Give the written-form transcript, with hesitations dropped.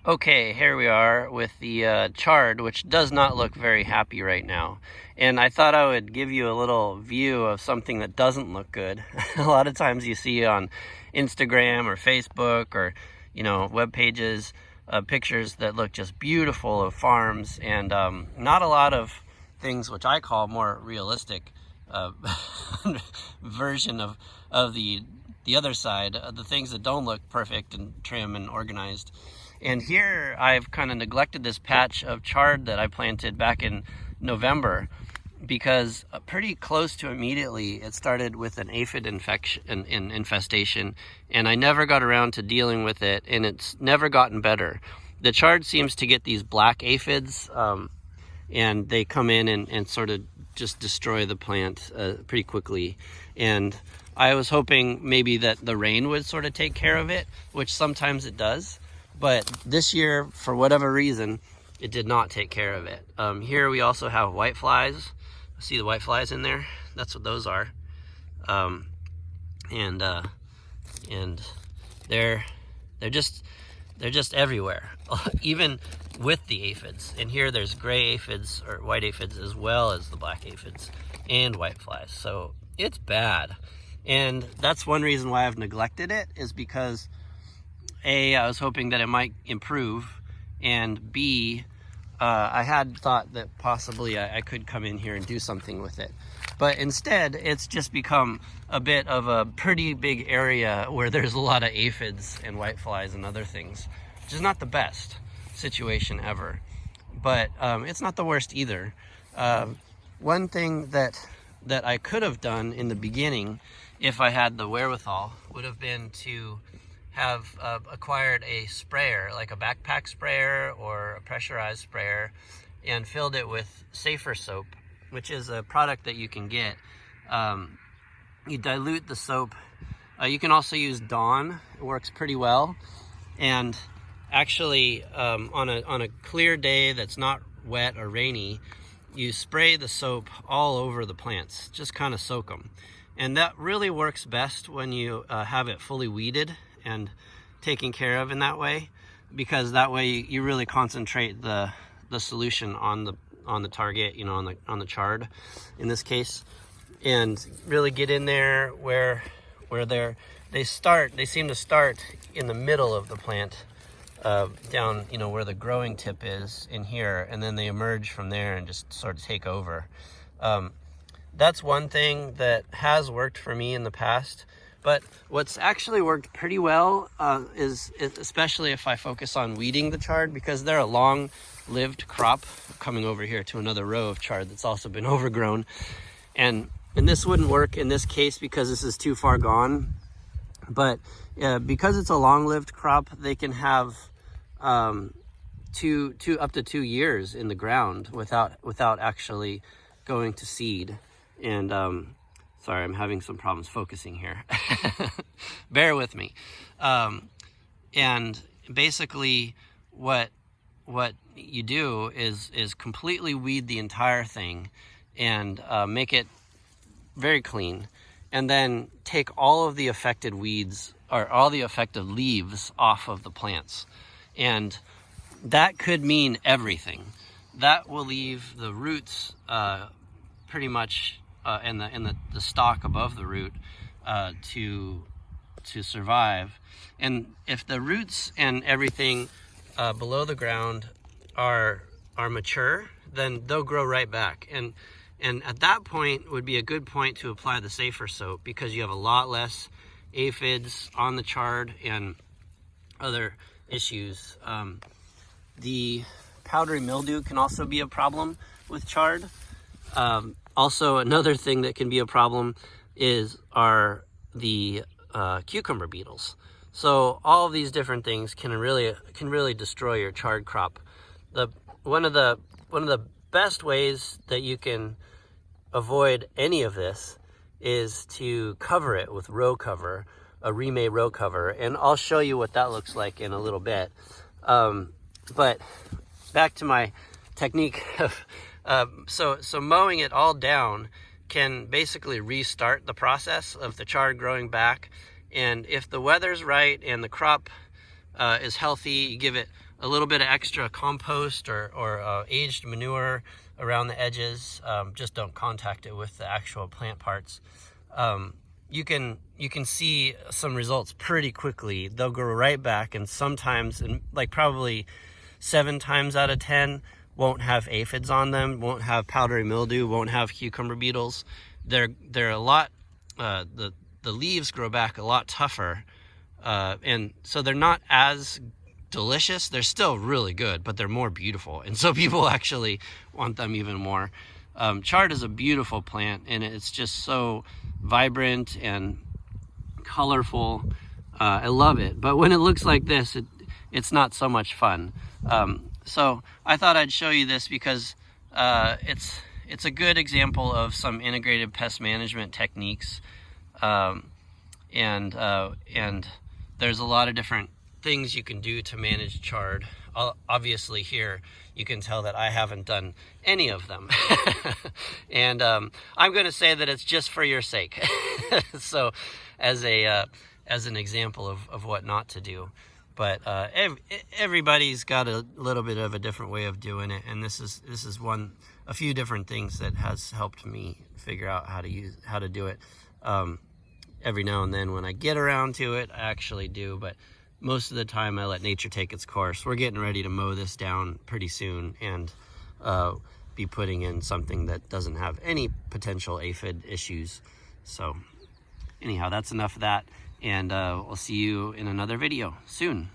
Okay, here we are with the chard, which does not look very happy right now. And I thought I would give you a little view of something that doesn't look good. A lot of times you see on Instagram or Facebook or, web pages, pictures that look just beautiful of farms, and not a lot of things which I call more realistic version of the other side, the things that don't look perfect and trim and organized. And here I've kind of neglected this patch of chard that I planted back in November, because pretty close to immediately it started with an aphid infestation, and I never got around to dealing with it, and it's never gotten better. The chard seems to get these black aphids, and they come in and sort of just destroy the plant pretty quickly. And I was hoping maybe that the rain would sort of take care of it, which sometimes it does. But this year, for whatever reason, it did not take care of it. Here we also have whiteflies. See the whiteflies in there? That's what those are. And they're just everywhere, even with the aphids. And here there's gray aphids or white aphids as well as the black aphids and whiteflies. So it's bad. And that's one reason why I've neglected it, is because A, I was hoping that it might improve, and B, I had thought that possibly I could come in here and do something with it. But instead, it's just become a bit of a pretty big area where there's a lot of aphids and whiteflies and other things, which is not the best situation ever. But it's not the worst either. One thing that I could have done in the beginning, if I had the wherewithal, would have been to have acquired a sprayer, like a backpack sprayer or a pressurized sprayer, and filled it with safer soap, which is a product that you can get. You dilute the soap. You can also use Dawn. It works pretty well. And actually, on a clear day that's not wet or rainy, you spray the soap all over the plants. Just kind of soak them. And that really works best when you have it fully weeded and taken care of in that way, because that way you really concentrate the solution on the target, on the chard in this case, and really get in there where they seem to start in the middle of the plant, down where the growing tip is in here, and then they emerge from there and just sort of take over. That's one thing that has worked for me in the past. But what's actually worked pretty well is especially if I focus on weeding the chard, because they're a long-lived crop. Coming over here to another row of chard that's also been overgrown. And this wouldn't work in this case because this is too far gone. But because it's a long-lived crop, they can have up to 2 years in the ground without actually going to seed. And sorry, I'm having some problems focusing here. Bear with me. And basically what you do is completely weed the entire thing and make it very clean, and then take all of the affected weeds or all the affected leaves off of the plants. And that could mean everything. That will leave the roots pretty much and the stalk above the root to survive. And if the roots and everything below the ground are mature, then they'll grow right back. And at that point would be a good point to apply the safer soap, because you have a lot less aphids on the chard and other issues. The powdery mildew can also be a problem with chard. Also, another thing that can be a problem are the cucumber beetles. So all of these different things can really destroy your chard crop. One of the best ways that you can avoid any of this is to cover it with row cover, a remade row cover, and I'll show you what that looks like in a little bit. But back to my technique of so mowing it all down can basically restart the process of the chard growing back. And if the weather's right and the crop is healthy, you give it a little bit of extra compost or aged manure around the edges. Just don't contact it with the actual plant parts. You can see some results pretty quickly. They'll grow right back, and sometimes, and like probably 7 times out of 10, won't have aphids on them, won't have powdery mildew, won't have cucumber beetles. They're a lot, the leaves grow back a lot tougher, and so they're not as delicious. They're still really good, but they're more beautiful, and so people actually want them even more. Chard is a beautiful plant, and it's just so vibrant and colorful. I love it, but when it looks like this, it's not so much fun. So I thought I'd show you this because it's a good example of some integrated pest management techniques, and there's a lot of different things you can do to manage chard. Obviously here you can tell that I haven't done any of them. And I'm going to say that it's just for your sake. So as an example of what not to do. But everybody's got a little bit of a different way of doing it, and this is a few different things that has helped me figure out how to do it. Every now and then when I get around to it, I actually do, but most of the time I let nature take its course. We're getting ready to mow this down pretty soon and be putting in something that doesn't have any potential aphid issues. So anyhow, that's enough of that, and we'll see you in another video soon.